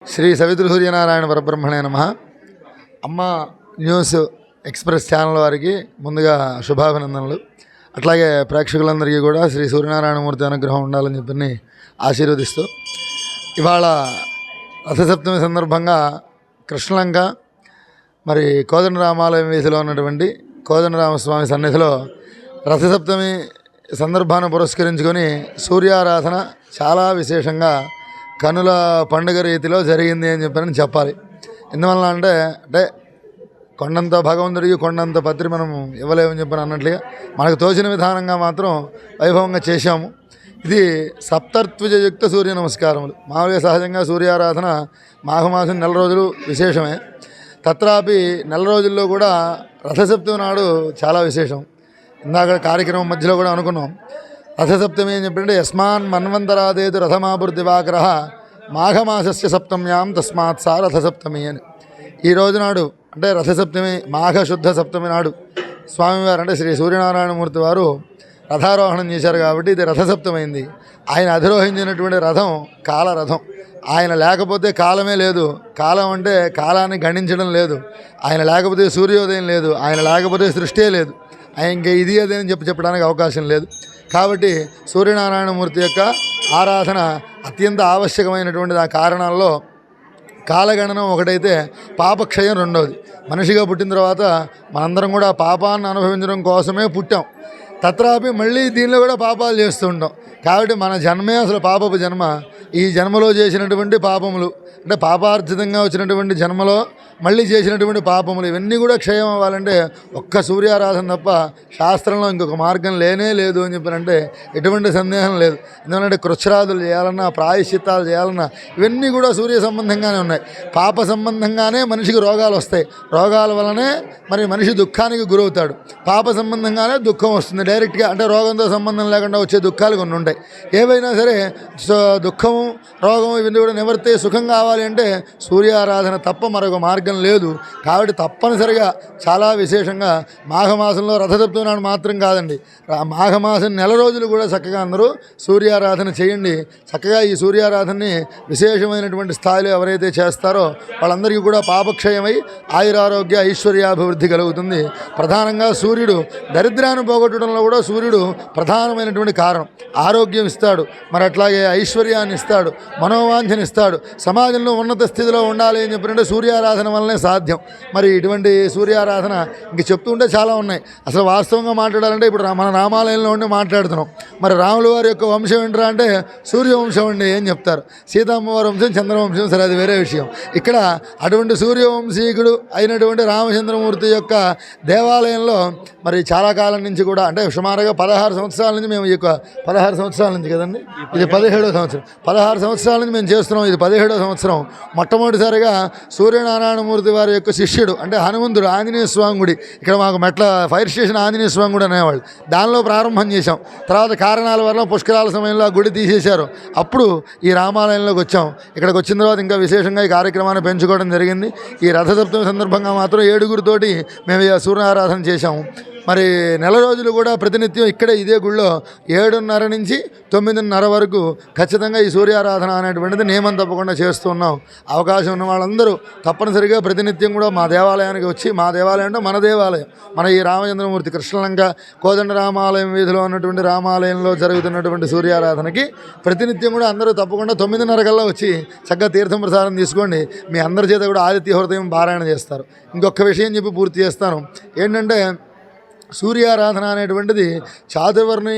శ్రీ సవితృ సూర్యనారాయణ పరబ్రహ్మణే నమః. అమ్మ న్యూస్ ఎక్స్ప్రెస్ ఛానల్ వారికి ముందుగా శుభాభినందనలు. అట్లాగే ప్రేక్షకులందరికీ కూడా శ్రీ సూర్యనారాయణమూర్తి అనుగ్రహం ఉండాలని చెప్పి ఆశీర్వదిస్తూ, ఇవాళ రథసప్తమి సందర్భంగా కృష్ణలంక మరి కోదండరామాలయం వీధిలో ఉన్నటువంటి కోదండరామస్వామి సన్నిధిలో రథసప్తమి సందర్భాన్ని పురస్కరించుకొని సూర్యారాధన చాలా విశేషంగా కనుల పండుగ రీతిలో జరిగింది అని చెప్పాలి. ఎందువల్ల అంటే కొండంత భగవంతుడికి కొండంత పత్రి మనం ఇవ్వలేమని చెప్పని అన్నట్లుగా మనకు తోచిన విధానంగా మాత్రం వైభవంగా చేశాము. ఇది సప్తర్త్విజయుక్త సూర్య నమస్కారములు. మామూలుగా సహజంగా సూర్యారాధన మాఘమాసం నెల రోజులు విశేషమే. తత్రాపి నెల రోజుల్లో కూడా రథసప్తమి నాడు చాలా విశేషం. ఇందాక కార్యక్రమం మధ్యలో కూడా అనుకున్నాం. రథసప్తమి అని చెప్పంటే యస్మాన్ మన్వంతరాదేతు రథమాభృతివాకర మాఘమాసస్య సప్తమ్యాం తస్మాత్ సా రథసప్తమి అని. ఈ రోజు నాడు అంటే రథసప్తమి మాఘ శుద్ధ సప్తమి నాడు స్వామివారు అంటే శ్రీ సూర్యనారాయణమూర్తి వారు రథారోహణం చేశారు కాబట్టి ఇది రథసప్తమైంది. ఆయన అధిరోహించినటువంటి రథం కాలరథం. ఆయన లేకపోతే కాలమే లేదు. కాలం అంటే కాలాన్ని గణించడం లేదు. ఆయన లేకపోతే సూర్యోదయం లేదు. ఆయన లేకపోతే సృష్టి లేదు. ఆయన ఇంకా ఇది అదేని చెప్పడానికి అవకాశం లేదు. కాబట్టి సూర్యనారాయణమూర్తి యొక్క ఆరాధన అత్యంత ఆవశ్యకమైనటువంటి ఆ కారణాల్లో కాలగణనం ఒకటైతే పాపక్షయం రెండవది. మనిషిగా పుట్టిన తర్వాత మనందరం కూడా పాపాన్ని అనుభవించడం కోసమే పుట్టాం. తత్రాపి మళ్ళీ దీనిలో కూడా పాపాలు చేస్తూ ఉంటాం. కాబట్టి మన జన్మే అసలు పాపపు జన్మ. ఈ జన్మలో చేసినటువంటి పాపములు అంటే పాపార్జితంగా వచ్చినటువంటి జన్మలో మళ్ళీ చేసినటువంటి పాపములు ఇవన్నీ కూడా క్షయం అవ్వాలంటే ఒక్క సూర్యారాధన తప్ప శాస్త్రంలో ఇంకొక మార్గం లేనే లేదు అని చెప్పారంటే ఎటువంటి సందేహం లేదు. ఎందుకంటే కృచ్ఛ్రాదులు చేయాలన్నా ప్రాయశ్చిత్తాలు చేయాలన్నా ఇవన్నీ కూడా సూర్య సంబంధంగానే ఉన్నాయి. పాప సంబంధంగానే మనిషికి రోగాలు వస్తాయి. రోగాల వలనే మరి మనిషి దుఃఖానికి గురవుతాడు. పాప సంబంధంగానే దుఃఖం వస్తుంది డైరెక్ట్గా. అంటే రోగంతో సంబంధం లేకుండా వచ్చే దుఃఖాలు కొన్ని ఉంటాయి. ఏవైనా సరే దుఃఖము రోగం ఇవన్నీ కూడా నివర్తే సుఖం కావాలి అంటే సూర్యారాధన తప్ప మరొక మార్గం లేదు. కాబట్టి తప్పనిసరిగా చాలా విశేషంగా మాఘమాసంలో రథసప్తమి నాడు మాత్రం కాదండి, మాఘమాసం నెల రోజులు కూడా చక్కగా అందరూ సూర్యారాధన చేయండి. చక్కగా ఈ సూర్యారాధనని విశేషమైనటువంటి స్థాయిలో ఎవరైతే చేస్తారో వాళ్ళందరికీ కూడా పాపక్షయమై ఆయురారోగ్య ఐశ్వర్యాభివృద్ధి కలుగుతుంది. ప్రధానంగా సూర్యుడు దరిద్రాన్ని పోగొట్టడంలో కూడా సూర్యుడు ప్రధానమైనటువంటి కారణం. ఆరోగ్యం ఇస్తాడు, మరి అట్లాగే ఐశ్వర్యాన్ని ఇస్తాడు, మనోవాంఛని ఇస్తాడు. సమాజంలో ఉన్నత స్థితిలో ఉండాలి అని చెప్పినట్టు సూర్యారాధన వల్లనే సాధ్యం. మరి ఇటువంటి సూర్యారాధన ఇంక చెప్తూ ఉంటే చాలా ఉన్నాయి. అసలు వాస్తవంగా మాట్లాడాలంటే ఇప్పుడు మన రామాలయంలో ఉండి మాట్లాడుతున్నాం. మరి రాముల వారి యొక్క వంశం ఏంటరా అంటే సూర్యవంశం అండి ఏం చెప్తారు. సీతమ్మవారి వంశం చంద్రవంశం, సరే అది వేరే విషయం. ఇక్కడ అటువంటి సూర్యవంశీకుడు అయినటువంటి రామచంద్రమూర్తి యొక్క దేవాలయంలో మరి చాలా కాలం నుంచి కూడా అంటే సుమారుగా 16 సంవత్సరాల నుంచి మేము ఈ యొక్క 16 సంవత్సరాల నుంచి కదండి, ఇది 17వ సంవత్సరం. 16 సంవత్సరాల నుంచి మేము చేస్తున్నాం. ఇది 17వ సంవత్సరం. మొట్టమొదటిసారిగా సూర్యనారాయణమూర్తి వారి యొక్క శిష్యుడు అంటే హనుమంతుడు ఆంజనేయ స్వామి గుడి, ఇక్కడ మాకు మెట్ల ఫైర్ స్టేషన్ ఆంజనేయ స్వామి గుడి అనేవాళ్ళు, దానిలో ప్రారంభం చేశాం. తర్వాత కారణాల వల్ల పుష్కరాల సమయంలో ఆ గుడి తీసేశారు. అప్పుడు ఈ రామాలయంలోకి వచ్చాం. ఇక్కడికి వచ్చిన తర్వాత ఇంకా విశేషంగా ఈ కార్యక్రమాన్ని పెంచుకోవడం జరిగింది. ఈ రథసప్తమి సందర్భంగా మాత్రం 7గురితోటి మేము సూర్యారాధన చేశాము. మరి నెల రోజులు కూడా ప్రతినిత్యం ఇక్కడే ఇదే గుళ్ళో 7:30 నుంచి 9:30 వరకు ఖచ్చితంగా ఈ సూర్యారాధన అనేటువంటిది నియమం తప్పకుండా చేస్తున్నాం. అవకాశం ఉన్న వాళ్ళందరూ తప్పనిసరిగా ప్రతినిత్యం కూడా మా దేవాలయానికి వచ్చి, మా దేవాలయం అంటే మన దేవాలయం, మన ఈ రామచంద్రమూర్తి కృష్ణలంక కోదండరామాలయం వీధిలో ఉన్నటువంటి రామాలయంలో జరుగుతున్నటువంటి సూర్యారాధనకి ప్రతినిత్యం కూడా అందరూ తప్పకుండా 9:30 కల్లా వచ్చి చక్కగా తీర్థం ప్రసాదం తీసుకోండి. మీ అందరి చేత కూడా ఆదిత్య హృదయం పారాయణ చేస్తారు. ఇంకొక విషయం చెప్పి పూర్తి చేస్తాను. ఏంటంటే సూర్యారాధన అనేటువంటిది చాతుర్వర్ణీ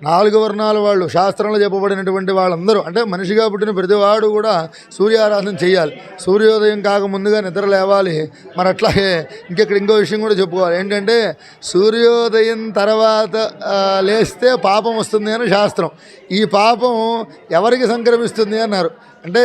4 వర్ణాల వాళ్ళు శాస్త్రంలో చెప్పబడినటువంటి వాళ్ళందరూ అంటే మనిషిగా పుట్టిన ప్రతివాడు కూడా సూర్యారాధన చేయాలి. సూర్యోదయం కాక ముందుగా నిద్ర లేవాలి. మరి అట్లాగే ఇంకో విషయం కూడా చెప్పుకోవాలి. ఏంటంటే సూర్యోదయం తర్వాత లేస్తే పాపం వస్తుంది అని శాస్త్రం. ఈ పాపం ఎవరికి సంక్రమిస్తుంది అన్నారు అంటే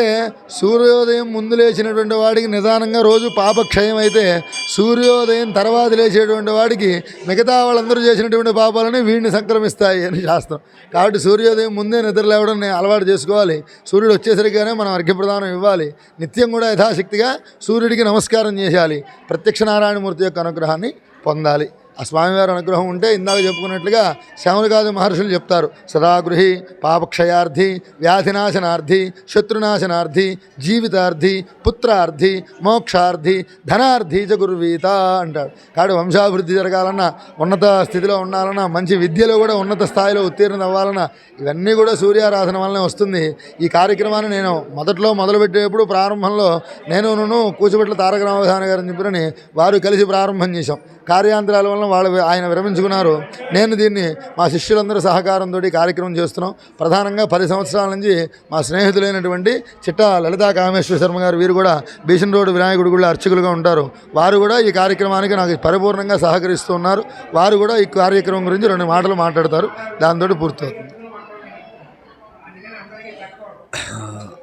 సూర్యోదయం ముందు లేచినటువంటి వాడికి నిదానంగా రోజు పాపక్షయం అయితే, సూర్యోదయం తర్వాత లేచేటువంటి వాడికి మిగతా వాళ్ళందరూ చేసినటువంటి పాపాలని వీడిని సంక్రమిస్తాయి అని శాస్త్రం. కాబట్టి సూర్యోదయం ముందే నిద్ర లేవడం అలవాటు చేసుకోవాలి. సూర్యుడు వచ్చేసరిగానే మనం అర్ఘ్యప్రదానం ఇవ్వాలి. నిత్యం కూడా యథాశక్తిగా సూర్యుడికి నమస్కారం చేయాలి. ప్రత్యక్ష నారాయణమూర్తి యొక్క అనుగ్రహాన్ని పొందాలి. ఆ స్వామివారి అనుగ్రహం ఉంటే ఇందాక చెప్పుకున్నట్లుగా శమనకాది మహర్షులు చెప్తారు, సదాగృహి పాపక్షయార్థి వ్యాధినాశనార్థి శత్రునాశనార్థి జీవితార్థి పుత్రార్థి మోక్షార్థి ధనార్థి చ గుర్వీత అంటాడు. కాబట్టి వంశాభివృద్ధి జరగాలన్నా, ఉన్నత స్థితిలో ఉండాలన్నా, మంచి విద్యలో కూడా ఉన్నత స్థాయిలో ఉత్తీర్ణం అవ్వాలన్నా ఇవన్నీ కూడా సూర్యారాధన వల్లనే వస్తుంది. ఈ కార్యక్రమాన్ని నేను మొదట్లో మొదలుపెట్టేటప్పుడు ప్రారంభంలో నేను కూచిపట్ల తారక రామధాని గారని చెప్పినని వారు కలిసి ప్రారంభం చేశాం. కార్యాంతరాల వలన ఆయన విరమించుకున్నారు. నేను దీన్ని మా శిష్యులందరూ సహకారంతో కార్యక్రమం చేస్తున్నాం. ప్రధానంగా 10 సంవత్సరాల నుంచి మా స్నేహితులైనటువంటి చిట్టా లలితా కామేశ్వర శర్మ గారు, వీరు కూడా బీసన్ రోడ్డు వినాయకుడి గుళ్ళ అర్చకులుగా ఉంటారు. వారు కూడా ఈ కార్యక్రమానికి నాకు పరిపూర్ణంగా సహకరిస్తూ ఉన్నారు. వారు కూడా ఈ కార్యక్రమం గురించి 2 మాటలు మాట్లాడతారు. దాంతో పూర్తవుతుంది.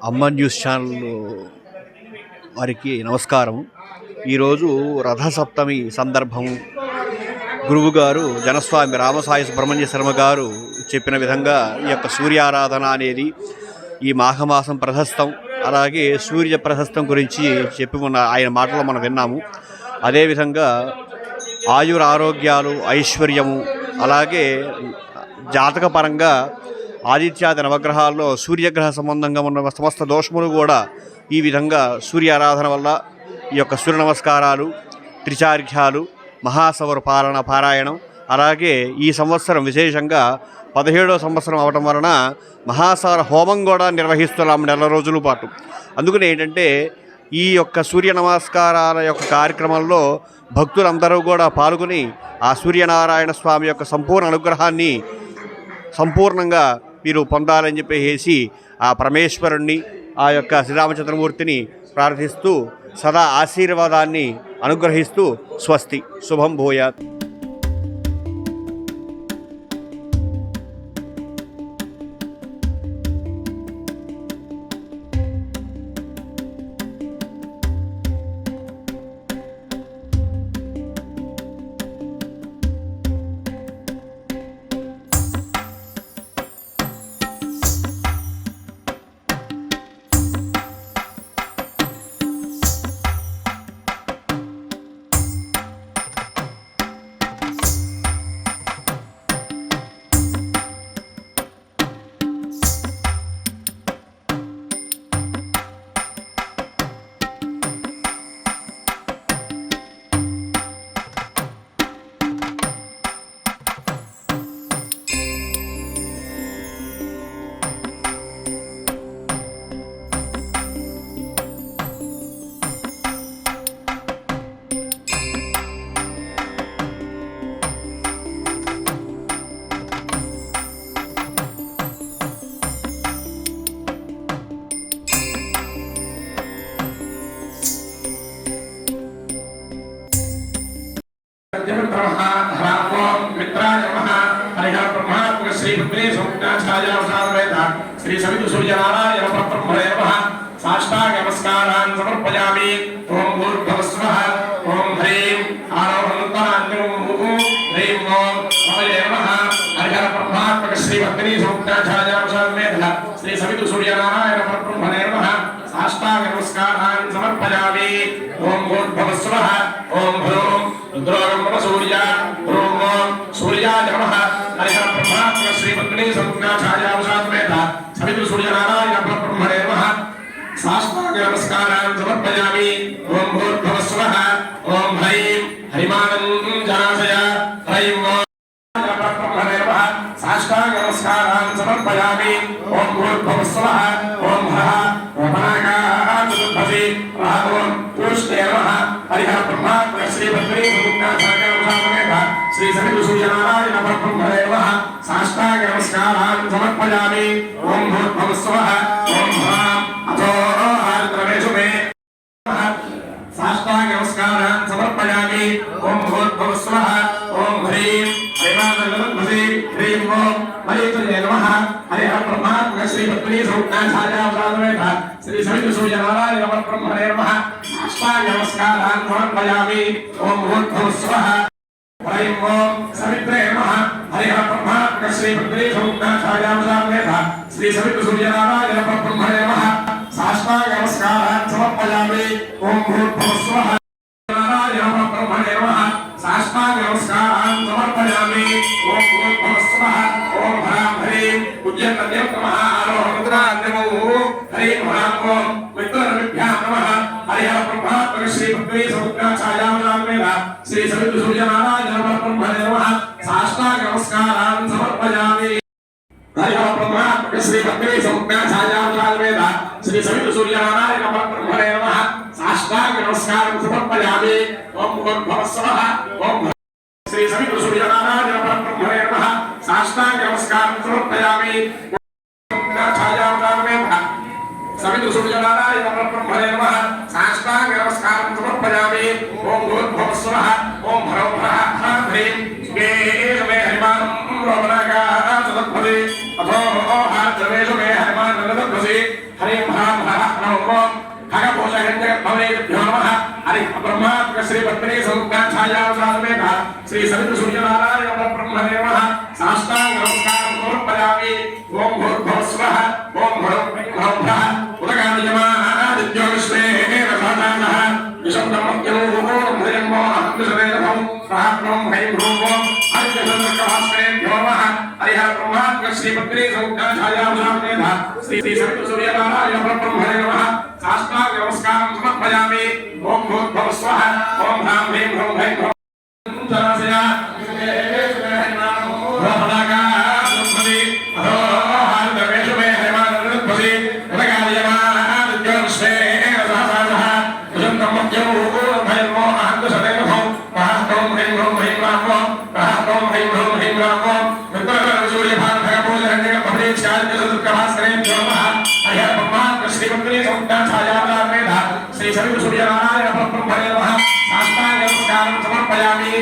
అమ్మ న్యూస్ ఛానల్ వారికి నమస్కారం. ఈరోజు రథసప్తమి సందర్భం గురువుగారు జనస్వామి రామసాయి సుబ్రహ్మణ్య శర్మ గారు చెప్పిన విధంగా ఈ యొక్క సూర్యారాధన అనేది ఈ మాఘమాసం ప్రశస్తం, అలాగే సూర్య ప్రశస్తం గురించి చెప్పి ఆయన మాటలు మనం విన్నాము. అదేవిధంగా ఆయురారోగ్యాలు, ఐశ్వర్యము, అలాగే జాతకపరంగా ఆదిత్యాది నవగ్రహాల్లో సూర్యగ్రహ సంబంధంగా ఉన్న సమస్త దోషములు కూడా ఈ విధంగా సూర్యారాధన వల్ల ఈ యొక్క సూర్య నమస్కారాలు, త్రిచార్ఘ్యాలు, మహాసౌర పారాయణం, అలాగే ఈ సంవత్సరం విశేషంగా 17వ సంవత్సరం అవటం వలన మహాసౌర హోమం కూడా నిర్వహిస్తున్నాము 4 రోజుల పాటు. అందుకని ఏంటంటే ఈ యొక్క సూర్య నమస్కారాల యొక్క కార్యక్రమంలో భక్తులందరూ కూడా పాల్గొని ఆ సూర్యనారాయణ స్వామి యొక్క సంపూర్ణ అనుగ్రహాన్ని సంపూర్ణంగా మీరు పొందాలని చెప్పేసి ఆ పరమేశ్వరుణ్ణి, ఆ యొక్క శ్రీరామచంద్రమూర్తిని ప్రార్థిస్తూ సదా ఆశీర్వాదాన్ని అనుగ్రహిస్తూ స్వస్తి శుభం భూయాత్. श्री सवितु सूर्यनारायण परब्रह्मणे नमः साष्टांग नमस्कारान् समर्पयामि। ओम भूर्भुवस्वः ओम ह्रीं आरोहन्तरान्यं ह्रीं ओम नमः नमः हरिहर ब्रह्मात्मक श्री भक्तिनी समुद्राचार्यां समेत श्री सवितु सूर्यनारायण परब्रह्मणे नमः साष्टांग नमस्कारान् समर्पयामि। ओम भूर्भुवस्वः ओम ह्रूं रुद्रोगं नमः सूर्य ह्रूं ओम सूर्याय नमः हरिहर ब्रह्मात्मक श्री भक्तिनी समुद्राचार्यां समेत सवितु सूर्यनारायण परब्रह्मणे नमः साष्टांग नमस्कारान् समर्पयामि। ओम भूर्भुवस्वः ओम ह्रीं हरिमानं जनाशय ह्रीं ओम परब्रह्मणे नमः साष्टांग नमस्कारान् समर्पयामि। ओम भूर्भुवस्वः ओम हरः ओमनाकाचतुर्भुजे राघवं तुष्टे नमः हरिहर ब्रह्मात्मक श्री भद्री समुद्राचार्यां श्री सवितु सूर्यनारायण परब्रह्मणे नमः साष्टांग नमस्कारान् समर्पयामि। ओम भूर्भुवस्वः ओम ह्रां अथो आर्द्रमेषु मे साष्टांग नमस्कारान् समर्पयामि। ओम भूर्भुवस्वः ओम ह्रीं हरिमानन्दभुजे ह्रीं ओम मरीतये नमः हरिहर ब्रह्मात्मक श्री भद्री समुद्राचार्यां श्री सवितु सूर्यनारायण परब्रह्मणे नमः साष्टांग नमस्कारान् समर्पयामि। ओम भूर्भुवस्वः ह्रीं ओम सवित्रे नमः हरिहर ब्रह्मात्मक श्री भद्री समुद्राचार्यां श्री सवितु सूर्यनारायण परब्रह्मणे नमः साष्टांग नमस्कारान् समर्पयामि। ओम भूर्भुवस्वः नारायण परब्रह्मणे नमः साष्टांग नमस्कारान् पृथ्वी समुद्र छायावतारमेव श्री सवितु सूर्यनारायण परब्रह्मणे नमः साष्टांग नमस्कारान् समर्पयामि। श्री पृथ्वी समुद्र छायावतारमेव श्री सवितु सूर्यनारायण परब्रह्मणे नमः साष्टांग नमस्कारान् समर्पयामि। ओम भूर्भुवः स्वः ओम श्री सवितु सूर्यनारायण परब्रह्मणे नमः साष्टांग नमस्कारान् समर्पयामि। छायावतारमेव सवितु सूर्यनारायण परब्रह्मणे नमः साष्टांग नमस्कारान् समर्पयामि। ओम भूर्भुवः स्वः ओम ह्रौं ह्रीं स्वेषु मे हरिमान् रोमनागा सदद्भवे अथो हाद्रवेषु मे हरिमान् नदद्भवे हरिं हां नमो खगभूषगण्यभवेभ्यो नमः। हरि ब्रह्मात्मक श्री पद्मिनी समुद्र छायावतारमेव श्री सवितु सूर्यनारायण परब्रह्मणे नमः साष्टांग नमस्कारान् समर्पयामि। ओम भूर्भुवः स्वः ओम ह्रौं ह्रौं उदगादित्यमादित्यो विश्वे रथानः विशब्दमत्यलोहोरं हरिम्बो अहंसवेदभं प्राप्नं हैं भ्रूवं हरिजनकभास्करेभ्यो नमः। हरिः ब्रह्मात्मक श्री पद्मिनी समुद्र छायावतारमेव श्री सवितु सूर्यनारायण परब्रह्मणे नमः साष्टांग नमस्कारान् समर्पयामि। ओम भूर्भुवः स्वः ओम ह्रां ह्रीं ह्रौं हैं जलाशया रोमनागा सदद्भवे अथो हार्दवेषु मे हरिमान् नदद्भवे उदगादित्यमादित्यो विश्वे रथानः विशब्दं मत्यलोहोरं हरिम्बो अहंसवेदभं प्राप्नं हैं भ्रूवं प्राप्नं हैं भ्रूवं सूर्यभास्करेभ्यो नमः। हरिः ब्रह्मात्मक श्री पद्मिनी समुद्र छायावतारमेव श्री सवितु सूर्यनारायण परब्रह्मणे नमः साष्टांग नमस्कारान् समर्पयामि।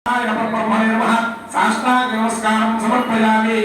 नारायण परब्रह्मणे नमः साष्टांग नमस्कारान् समर्पयामि।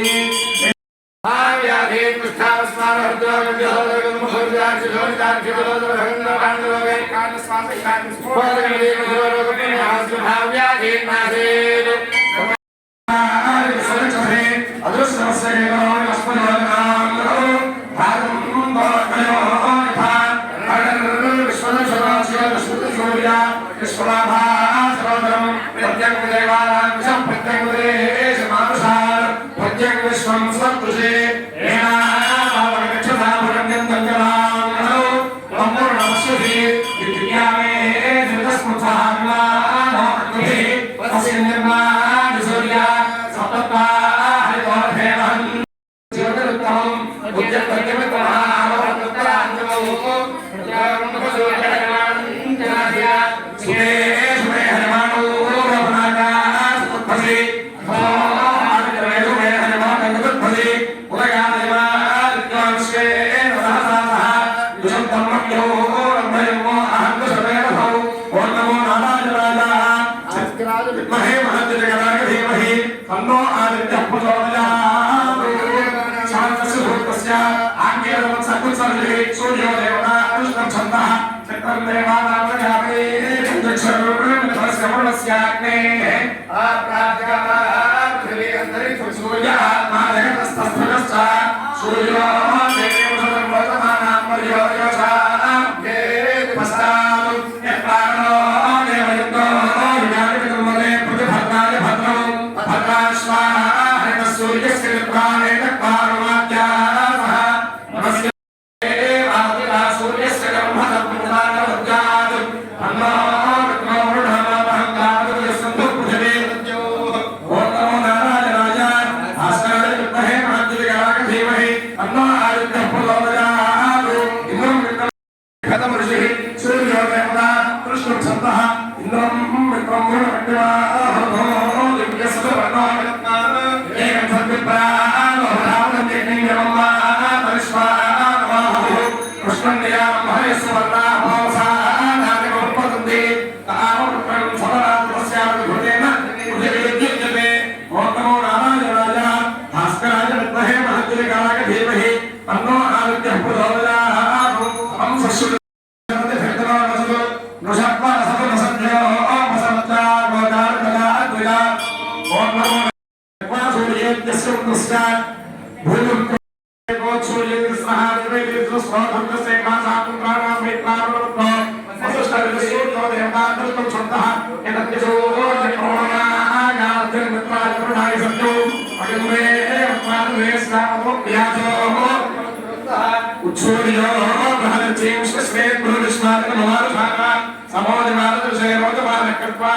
समोजमानदृशे रोजमानकृत्वा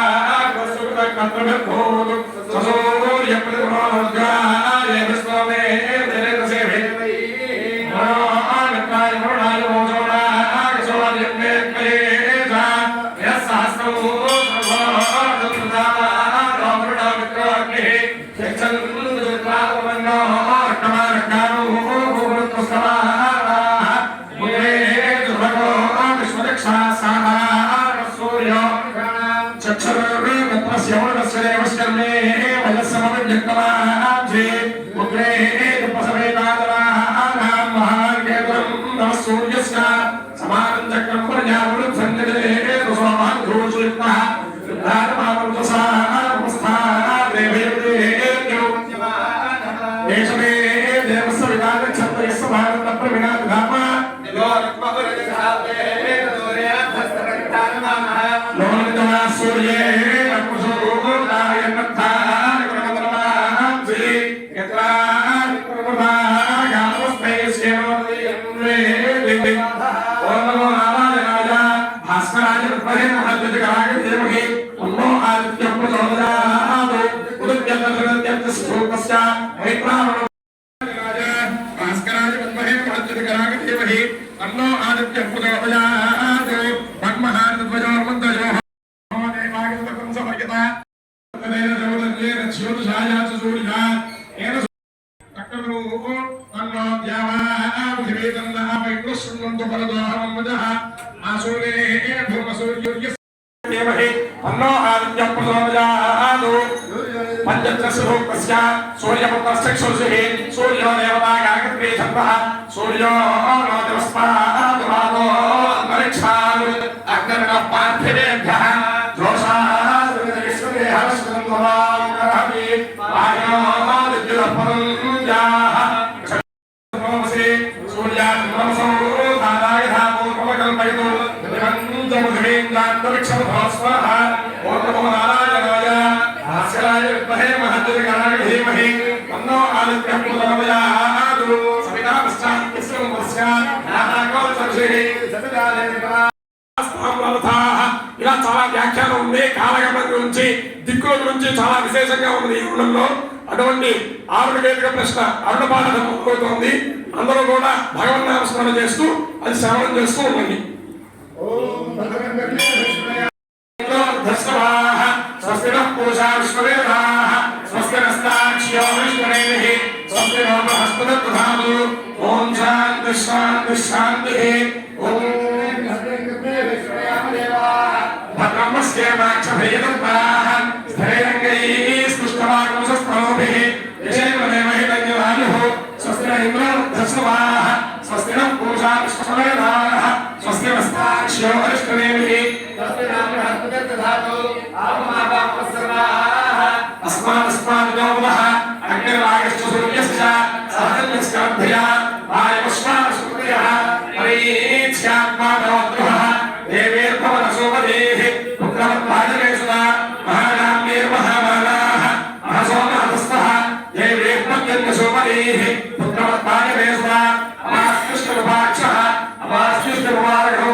कृतकर्तव्यभूतु ससूर्यप्रतिमोर्गाय विश्वमे देवसे भेदति मनोनिकाय मरुणाय मोजोणाय सोमादिव्ये क्लेजा यस्सहस्रं सर्वोदन्तदा रामरुणा विक्राग्निः शिक्षन्नुत्रावन्नो अर्कमानकानो भूतस्वाहा मुने दुर्भगो विश्वरक्षा साहा चक्षुर्वृत्तस्यवर्णस्वरेवस्कर्मे वयस्समविद्यक्तमाब्जे मुग्रे उपसमेतादरानां महार्गेतुरं नमः सूर्यस्य समानं चक्रं प्रजावृत्सञ्जले सोमाघोषयुक्तः सिद्धार्थमावृतसारमस्थादेवयदेव्यो देशमे देवस्य विदागच्छन्तयस्य भारतप्रविणाधाम सूर्ये भास्कराय अन्नो आदित्य प्रचोदयात् पद्महारध्वजोर्मन्दजो सूर्यो देवता गायत्री छन्दः सूर्यो नो दिवस्पादुरादो अंतरिक्षात् अग्निर्नः पार्थिवेभ्यः ఇలా చాలా వ్యాఖ్యానం ఉంది. కాలగమనం గురించి, దిక్కుల గురించి చాలా విశేషంగా ఉంది ఈ గుణంలో. అటువంటి ఆరువేదిక ప్రశ్న అరుణపాఠం అవుతోంది. అందరూ కూడా భగవన్నామస్మరణ చేస్తూ అది శ్రవణం చేస్తూ ఉండండి. స్వస్తి పూషా విశ్వవేదా స్వస్తి నస్తాక్ష్యో విశ్వరేణి స్వస్తి నో బృహస్పతిర్దధాతు. ఓం శాంతి శాంతి శాంతి. ఓం भद्रमस्येवाक्षभेदत्वाः स्थैरङ्गैः स्पृष्टवागुंसस्तनोभिः यशेवदेवहितज्ञवायुः स्वस्ति न इन्द्रो वृद्धस्वाः स्वस्ति नः पूषा विश्ववेदाः स्वस्ति नस्ताक्ष्यो अरिष्टनेमिः स्वस्ति नः बृहस्पतिर्दधातु आत्मावापस्सर्वाः अस्मादस्मादिजोमः अग्निर्वायुश्च सूर्यश्च सहजन्यस्याभ्यया वायुष्मानस्पतयः परीक्ष्यात्मानोद्रुवः देवेर्भवनसोमदेः पुत्रवद्भाजनेसुता महानाम्यैर्महामानाः महसोमहतस्तः देवेर्पत्यन्यसोमदेः पुत्रवद्भाजनेसुता अमास्कृष्टविभाक्षः अमास्कृष्टविभागौ